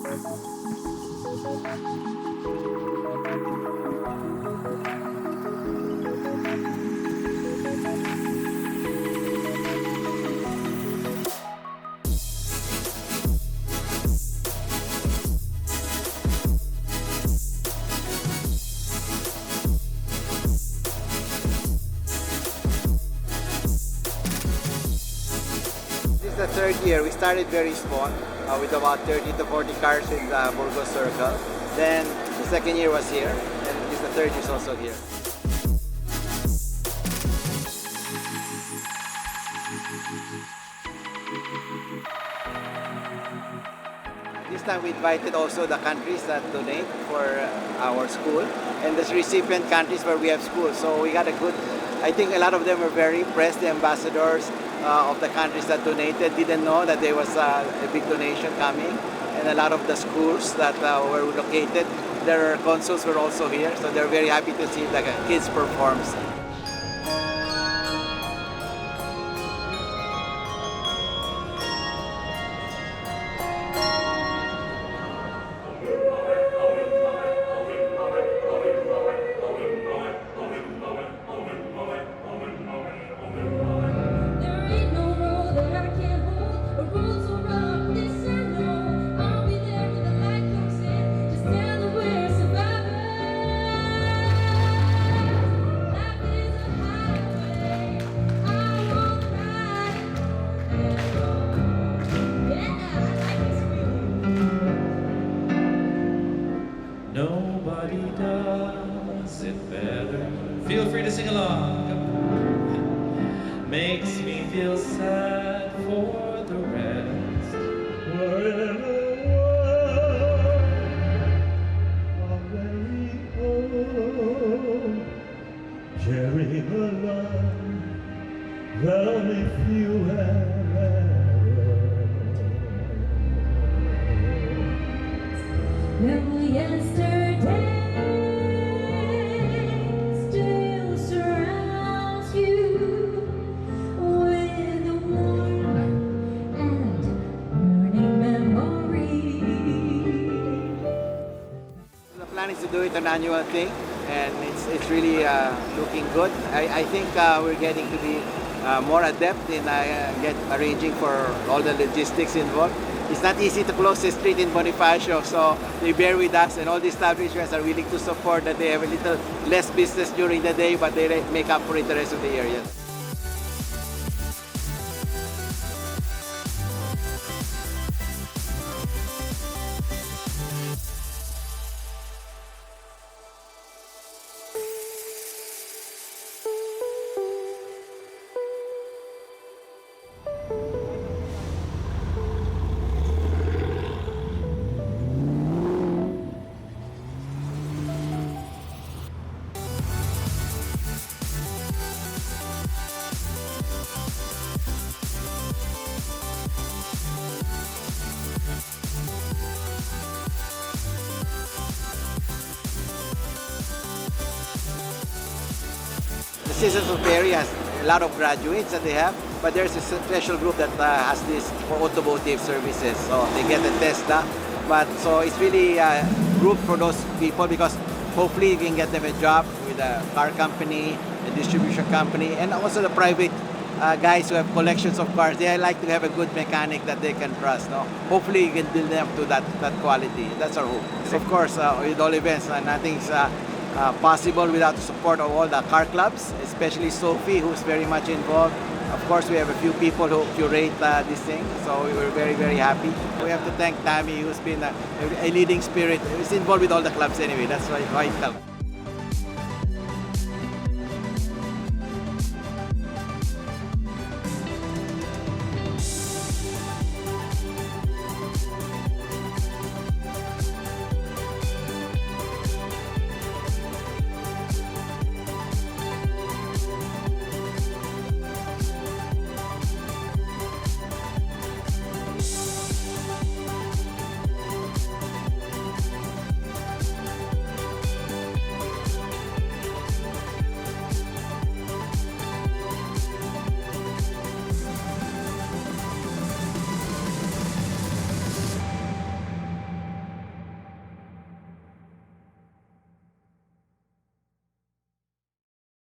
This is the third year. We started very small with about 30 to 40 cars in the Burgos Circle. Then the second year was here, and this is the third year is also here. This time we invited also the countries that donate for our school and the recipient countries where we have schools. So we got a good, I think a lot of them were very impressed, the ambassadors of the countries that donated didn't know that there was a big donation coming, and a lot of the schools that were located, their consuls were also here, so they're very happy to see the kids perform. Nobody does it better. Feel free to sing along. Makes me feel sad for the rest. We're in a world already old, sharing a love that only few have. Remember yesterday still surrounds you with a warm and burning memory. The plan is to do it an annual thing, and it's really looking good. I think we're getting to be more adept in arranging for all the logistics involved. It's not easy to close the street in Bonifacio, so they bear with us, and all the establishments are willing to support that they have a little less business during the day, but they make up for it the rest of the area. The Citizens of Perry has a lot of graduates that they have, but there's a special group that has this for automotive services. So they get a Tesla, but so it's really a group for those people because hopefully you can get them a job with a car company, a distribution company, and also the private guys who have collections of cars. They like to have a good mechanic that they can trust. No? Hopefully you can build them to that quality. That's our hope. So of course, with all events, nothing's possible without the support of all the car clubs, especially Sophie, who's very much involved. Of course, we have a few people who curate this thing, so we were very, very happy. We have to thank Tammy, who's been a leading spirit. He's involved with all the clubs anyway, that's why it helped.